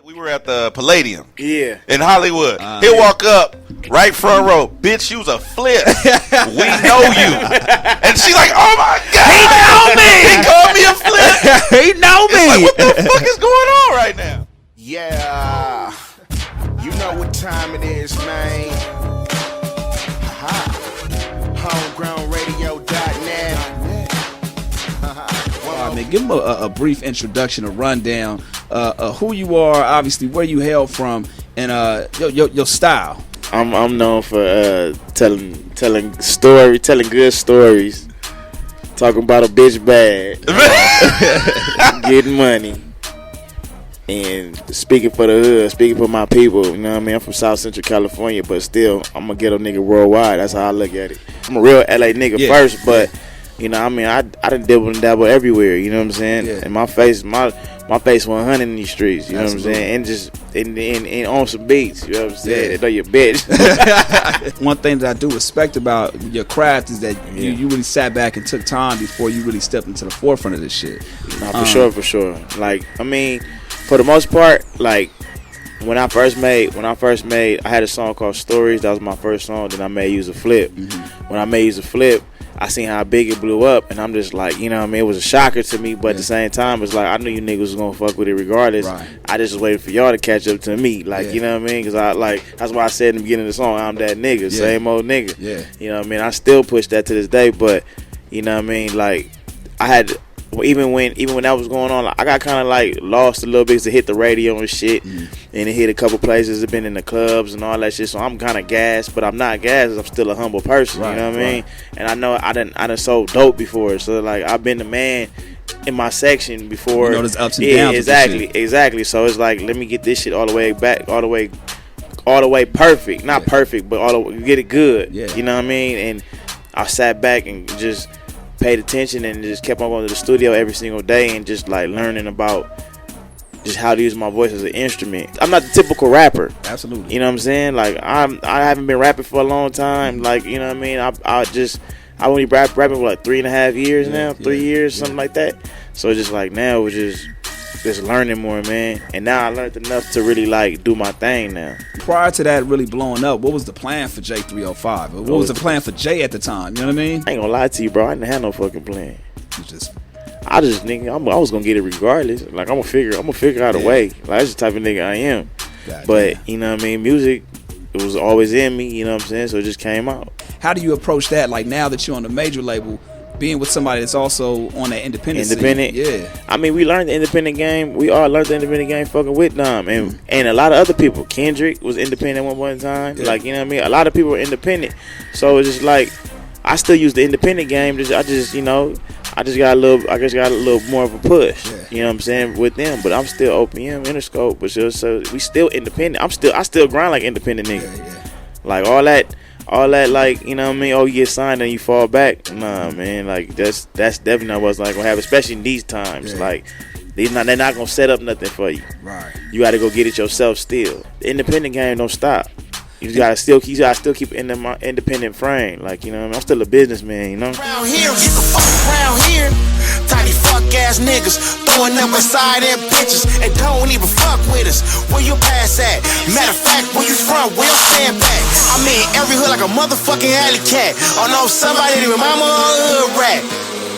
We were at the Palladium. Yeah. In Hollywood. He'll walk up, right front row. Bitch, you's a flip. We know you. And she's like, oh my God. He know me. He called me a flip. He know me. It's like, what the fuck is going on right now? Yeah. You know what time it is, man. Homegrownradio.net. Man, give him a brief introduction, a rundown, who you are, obviously where you hail from, and your style. I'm known for telling good stories, talking about a bitch bad, getting money, and speaking for the hood, speaking for my people. You know what I mean? I'm from South Central California, but still, I'm a ghetto nigga worldwide. That's how I look at it. I'm a real LA nigga first, but. You know, I mean, I done dibble and dabble everywhere. You know what I'm saying? Yeah. And my face 100 in these streets. You know what I'm saying? And just and on some beats. You know what I'm saying? They know your bitch. One thing that I do respect about your craft is that you really sat back and took time before you really stepped into the forefront of this shit. Nah, for sure. Like, I mean, for the most part, like when I first made, I had a song called Stories. That was my first song. Then I made Use a Flip. Mm-hmm. When I made Use a Flip, I seen how big it blew up, and I'm just like, you know what I mean? It was a shocker to me, but at the same time, it's like, I knew you niggas was gonna fuck with it regardless. Right. I just was waiting for y'all to catch up to me. Like, you know what I mean? Because that's why I said in the beginning of the song, I'm that nigga, same old nigga. Yeah. You know what I mean? I still push that to this day, but, you know what I mean? Like, I had, even when that was going on, I got kind of like lost a little bit to hit the radio and shit, and it hit a couple places. I've been in the clubs and all that shit, so I'm kind of gassed, but I'm not gassed. I'm still a humble person, you know what I mean? And I know I done sold dope before, so like I've been the man in my section before. You know, there's ups and downs. Exactly. So it's like, let me get this shit all the way back, all the way perfect, not perfect, but all the way, get it good. Yeah. You know what I mean? And I sat back and just paid attention and just kept on going to the studio every single day and just like learning about just how to use my voice as an instrument. I'm not the typical rapper. Absolutely. You know what I'm saying? Like I haven't been rapping for a long time. Like, you know what I mean? I only rapping for like 3.5 years now, 3 years, something like that. So it's just like now we're just learning more, man. And now I learned enough to really like do my thing now. Prior to that really blowing up, what was the plan for J305? What was the plan for Jay at the time? You know what I mean? I ain't gonna lie to you, bro. I didn't have no fucking plan. I was gonna get it regardless. Like I'm gonna figure out a way. Like that's the type of nigga I am. But you know what I mean? Music, it was always in me. You know what I'm saying? So it just came out. How do you approach that? Like now that you're on the major label, being with somebody that's also on that independent scene. Yeah. I mean, we learned the independent game. We all learned the independent game fucking with Dom. And a lot of other people. Kendrick was independent at one time. Yeah. Like, you know what I mean? A lot of people were independent. So it's just like, I still use the independent game. I just got a little more of a push. Yeah. You know what I'm saying? With them. But I'm still OPM, Interscope. But so we still independent. I still grind like independent nigga. Yeah. Like all that, like, you know what I mean? Oh, you get signed and you fall back. Nah, man. Like, that's definitely not what's like gonna happen, especially in these times. Yeah. Like, they're not gonna set up nothing for you. Right. You gotta go get it yourself still. The independent game don't stop. You gotta still keep in the independent frame. Like, you know what I mean? I'm still a businessman, you know? Around here, get the fuck around here. Tiny fuck ass niggas throwing up inside their bitches and don't even fuck with us. Where you pass at? Matter of fact, where you from? We'll stand back. I'm in every hood like a motherfucking alley cat. Oh no, somebody that mama or hood rat.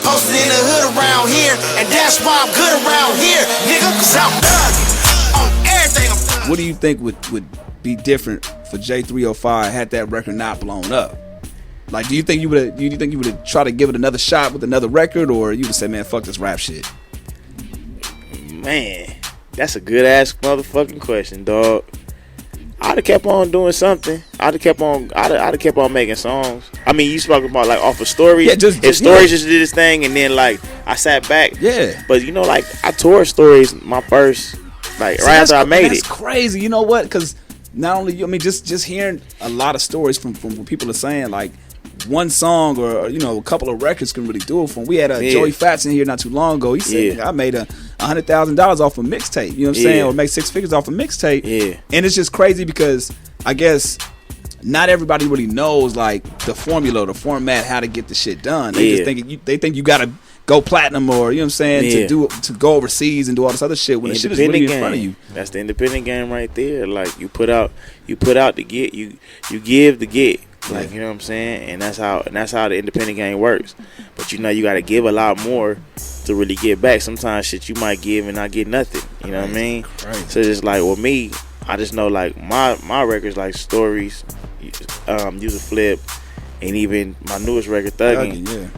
Posted in the hood around here, and that's why I'm good around here, nigga, cause I'm thugging on everything I'm thugging. What do you think would be different for J305 had that record not blown up? Like, do you think you would have tried to give it another shot with another record, or you would say, man, fuck this rap shit? Man, that's a good ass motherfucking question, dog. I'd have kept on doing something. I'd have kept on making songs. I mean, you spoke about like off of Stories. Yeah, Stories just did this thing, and then like I sat back. Yeah. But you know, like I toured Stories my first, like right after I made it. That's crazy. You know what? Because not only, I mean, just hearing a lot of stories from what people are saying, like one song or you know a couple of records can really do it for them. We had Joey Fats in here not too long ago. He said I made $100,000 off a mixtape. You know what I'm saying? Or make 6 figures off a mixtape. Yeah. And it's just crazy because I guess not everybody really knows like the formula, the format, how to get the shit done. They just think you gotta go platinum or you know what I'm saying Yeah. to go overseas and do all this other shit when the shit is really in front of you. That's the independent game right there. Like you put out to get, you give to get. Like you know what I'm saying, and that's how the independent game works. But you know you got to give a lot more to really get back. Sometimes shit you might give and not get nothing. You know what I mean? Right. So it's just like with me, I just know like my records like Stories, Use a Flip, and even my newest record Thuggin'. Yeah.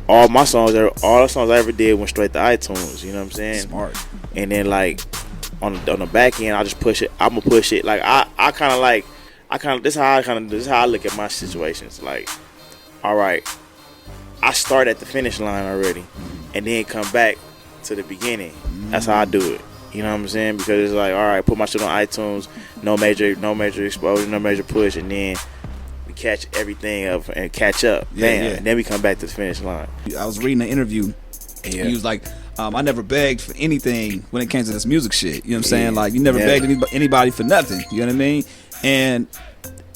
All the songs I ever did went straight to iTunes. You know what I'm saying? Smart. And then like on the back end, I just push it. I'm gonna push it. Like this is how I look at my situations. Like, all right, I start at the finish line already, and then come back to the beginning. That's how I do it. You know what I'm saying? Because it's like, all right, put my shit on iTunes, no major exposure, no major push, and then we catch everything up and catch up. And then we come back to the finish line. I was reading an interview. Yeah. He was like, I never begged for anything when it came to this music shit. You know what I'm saying? Like, you never begged anybody for nothing. You know what I mean? And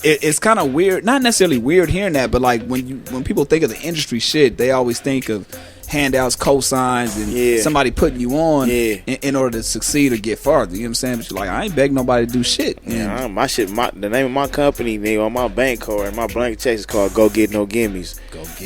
it's kind of weird, not necessarily weird hearing that, but like when people think of the industry shit, they always think of handouts, cosigns, and somebody putting you on in order to succeed or get farther. You know what I'm saying? But you're like, I ain't begging nobody to do shit. Yeah, the name of my company, nigga, on my bank card, my blank check is called Go Get No Gimmies.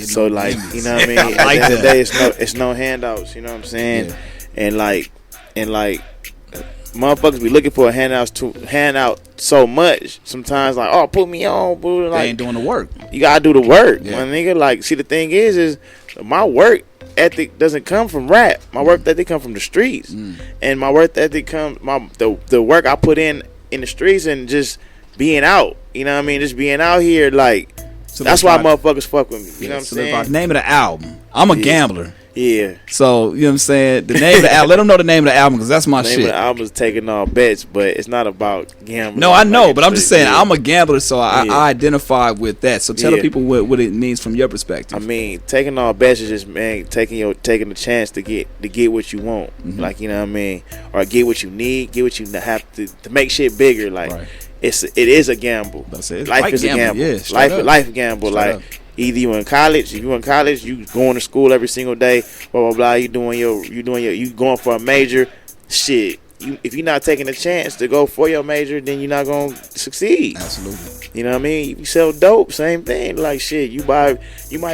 So like, you know what I mean? I like At the end of the that. day, it's no handouts. You know what I'm saying? And like, motherfuckers be looking for a handout so much. Sometimes like, oh, put me on, boo. Like, they ain't doing the work. You gotta do the work, my nigga. Like, see, the thing is my work ethic doesn't come from rap. My work ethic come from the streets, and my work ethic comes the work I put in the streets and just being out. You know what I mean? Just being out here, like that's why motherfuckers fuck with me. You know what I'm saying? The name of the album. I'm a gambler. Yeah. So, you know what I'm saying? The name of the album. Let them know the name of the album because that's my the shit. name of the album is Taking All Bets, but it's not about gambling. No, I know, but I'm just saying I'm a gambler, so I identify with that. So tell the people what it means from your perspective. I mean, taking all bets is just, man, taking the chance to get what you want. Like, you know what I mean? Or get what you need, get what you have to make shit bigger. Like it is a gamble. Life is a gamble. Yeah, life gamble. Like up. Either you in college, if you in college, you going to school every single day, blah blah blah. You going for a major, shit. If you're not taking a chance to go for your major, then you're not gonna succeed. Absolutely. You know what I mean? You sell dope, same thing. Like shit, you might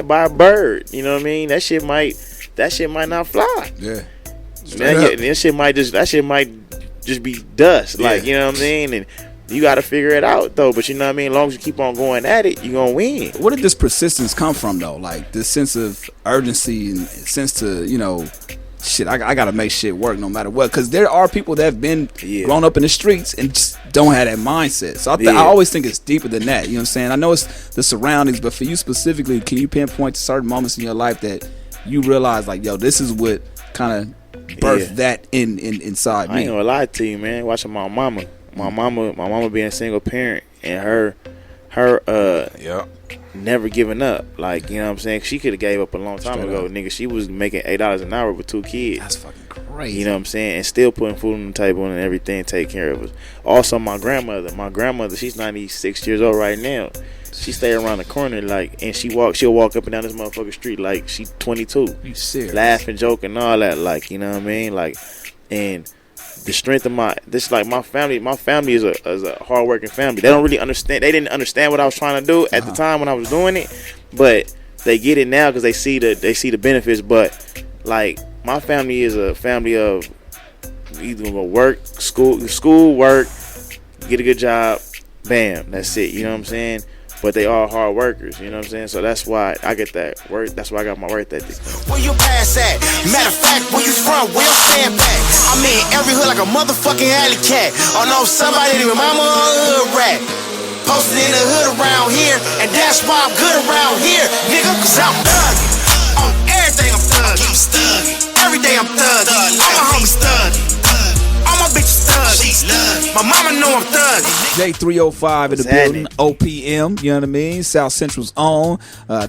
buy a bird. You know what I mean? That shit might not fly. Yeah. That shit might just be dust. Like, you know what I mean? And you got to figure it out, though. But you know what I mean? As long as you keep on going at it, you're going to win. Where did this persistence come from, though? Like, this sense of urgency and sense to, you know, shit, I got to make shit work no matter what. Because there are people that have been grown up in the streets and just don't have that mindset. So I always think it's deeper than that. You know what I'm saying? I know it's the surroundings, but for you specifically, can you pinpoint certain moments in your life that you realize, like, yo, this is what kind of birthed that inside me? I ain't going to lie to you, man. Watching my mama. My mama being a single parent and her never giving up. Like, you know what I'm saying? She could have gave up a long time ago, nigga. She was making $8 an hour with 2 kids. That's fucking crazy. You know what I'm saying? And still putting food on the table and everything, take care of us. Also, my grandmother, she's 96 years old right now. She stay around the corner, like, and she'll walk up and down this motherfucking street like she 22. You serious? Laughing, joking, all that, like, you know what I mean? Like, and the strength of my family is a hardworking family. They don't really understand. They didn't understand what I was trying to do at the time when I was doing it, but they get it now because they see the benefits. But like, my family is a family of either work, school, work, get a good job, bam, that's it. You know what I'm saying? But they are hard workers, you know what I'm saying? So that's why I get that work. That's why I got my work ethic. Where you pass at? Matter of fact, where you from? We'll stand back. I mean, every hood like a motherfucking alley cat. Oh no, somebody that remind me of a hood rat. Posted in the hood around here, and that's why I'm good around here, nigga, cause I'm thugging. On everything I'm thugging. Every day I'm thugging. All my homies thugging. All my bitches thugging. My mama know I'm thugging. J305 in the building, OPM, you know what I mean? South Central's own.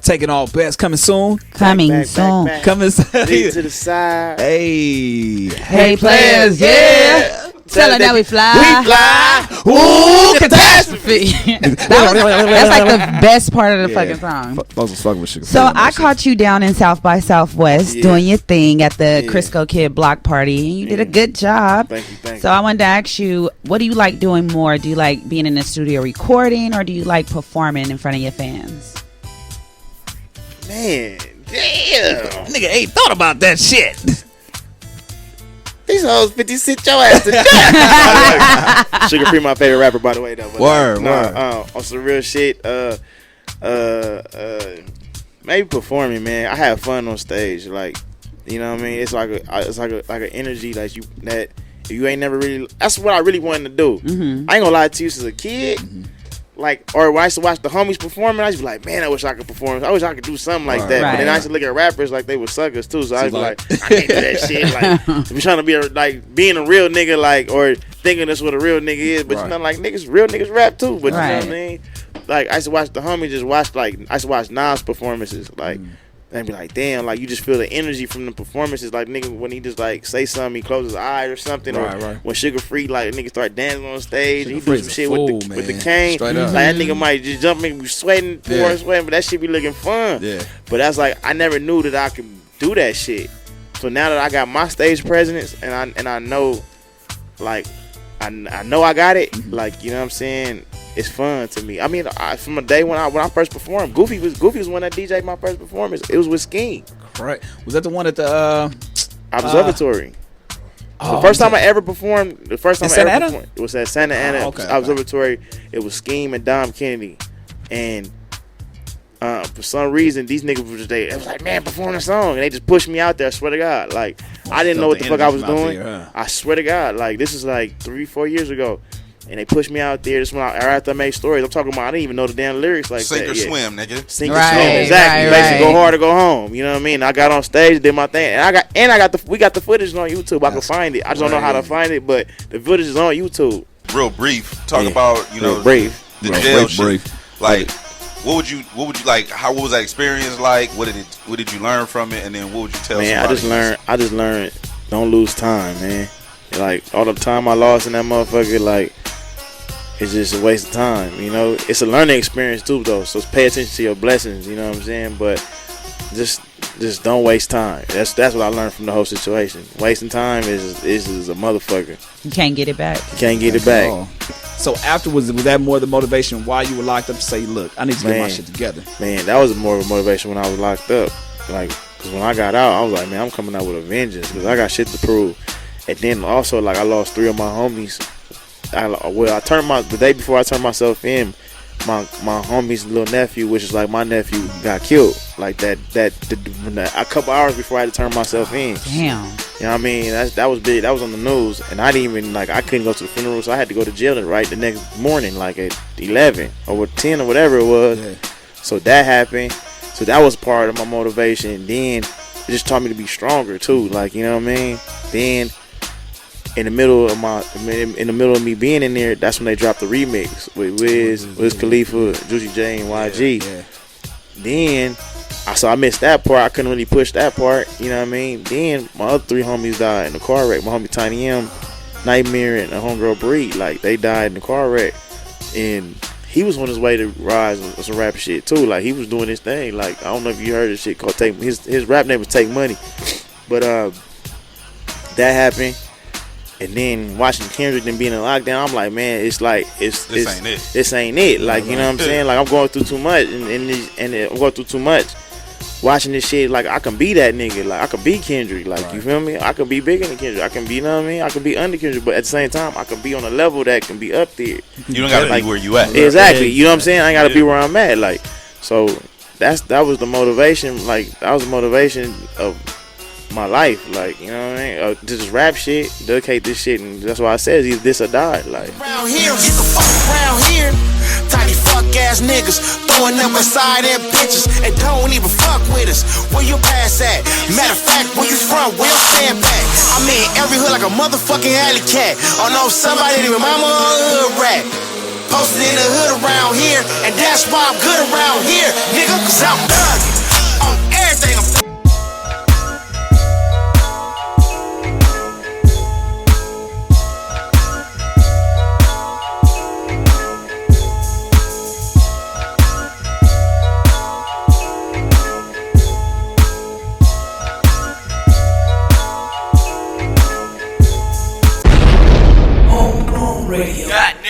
Taking All Bets, coming soon. Coming soon. Coming soon. To the side. Hey. Hey, players, yeah. Tell her that we fly. We fly. Ooh, catastrophe. That's like the best part of the fucking song. Folks was fucking with Sugar. So I caught you down in South by Southwest doing your thing at the Yeah. Crisco Kid block party, and you did a good job. Thank you. So I wanted to ask you, what do you like doing more? Do you like being in the studio recording, or do you like performing in front of your fans? Man, damn. Nigga ain't thought about that shit. These hoes 50 Cent your ass to death. Sugar Free my favorite rapper, by the way, though. But Word. On some real shit, maybe performing, man. I have fun on stage, like, you know what I mean. It's like an energy that you ain't never really. That's what I really wanted to do. Mm-hmm. I ain't gonna lie to you, since a kid. Like, or when I used to watch the homies performing, I used to be like, man, I wish I could perform. I wish I could do something like that. But then I used to look at rappers like they were suckers too. So I was like, I can't do that shit. Like, I'm trying to be being a real nigga, like, or thinking that's what a real nigga is. But you know, like, real niggas rap too. But you know what I mean? Like, I used to watch the homies I used to watch Nas performances, like. And be like, damn, like, you just feel the energy from the performances. Like, nigga, when he just, like, say something, he closes his eye or something. Or when Sugar Free, like, nigga start dancing on stage. He do some shit with the cane. Like, that nigga might just jump in, be sweating, but that shit be looking fun. Yeah. But that's like, I never knew that I could do that shit. So now that I got my stage presence and I know, like, I know I got it, like, you know what I'm saying? It's fun to me. I mean, from the day when I first performed, Goofy was one that DJ'd my first performance. It was with Scheme. Right. Was that the one at the Observatory? The first time I ever performed, it was at Santa Ana Observatory. It was Scheme and Dom Kennedy, and for some reason these niggas were it was like, man, perform a song, and they just pushed me out there. I swear to God, like, I didn't know what the fuck I was doing. I swear to God, like, this is like 3-4 years ago. And they pushed me out there. This when after I made stories, I'm talking about I didn't even know the damn lyrics like Sink that. or swim, nigga. Sink or swim, exactly. Basically, go hard or go home. You know what I mean? I got on stage, did my thing, and we got the footage on YouTube. I can find it. I just don't know how to find it, but the footage is on YouTube. Real brief. Talk about the jail shit. Like, what would you like? What was that experience like? What did you learn from it? And then what would you tell? Man, somebody? I just learned. Don't lose time, man. Like, all the time I lost in that motherfucker, like, it's just a waste of time, you know. It's a learning experience too, though. So pay attention to your blessings, you know what I'm saying. But just don't waste time. That's what I learned from the whole situation. Wasting time is a motherfucker. You can't get it back. You can't get it back. So afterwards, was that more the motivation why you were locked up to say, look, I need to get my shit together? Man, that was more of a motivation when I was locked up. Like, because when I got out, I was like, man, I'm coming out with a vengeance because I got shit to prove. And then also, like, I lost 3 of my homies. The day before I turned myself in, my homie's little nephew, which is like my nephew, got killed. Like a couple hours before I had to turn myself in. Damn. You know what I mean? That was big. That was on the news, and I didn't even I couldn't go to the funeral, so I had to go to jail right the next morning, like at 11 or 10 or whatever it was. Yeah. So that happened. So that was part of my motivation. Then it just taught me to be stronger too. Like, you know what I mean? Then in the middle of me being in there, that's when they dropped the remix with Wiz Khalifa, Juicy J, and YG. Yeah. Then I missed that part. I couldn't really push that part. You know what I mean? Then my other 3 homies died in the car wreck. My homie Tiny M, Nightmare, and the homegirl Breed. Like, they died in the car wreck, and he was on his way to rise on some rap shit too. Like, he was doing his thing. Like, I don't know if you heard this shit called Take. His rap name was Take Money, but that happened. And then watching Kendrick and being in lockdown, I'm like, man, this ain't it. Like, you know what I'm saying? Like, I'm going through too much, and I'm going through too much. Watching this shit, like, I can be that nigga. Like, I can be Kendrick. Like, you feel me? I can be bigger than Kendrick. I can be, you know what I mean? I can be under Kendrick, but at the same time, I can be on a level that can be up there. You don't gotta be where you at. Exactly. You know what I'm saying? I ain't gotta be where I'm at. Like, so that was the motivation. Like, that was the motivation of my life, like, you know what I mean? Just rap shit, dedicate this shit, and that's why I said it's either this or die. Like, around here, get the fuck around here. Tiny fuck ass niggas throwing up inside their bitches and don't even fuck with us. Where your pass at? Matter of fact, where you from? We'll stand back. I'm in every hood like a motherfucking alley cat. I know somebody that mama a hood rat. Posted in the hood around here, and that's why I'm good around here, nigga, cause I'm thugging on everything. God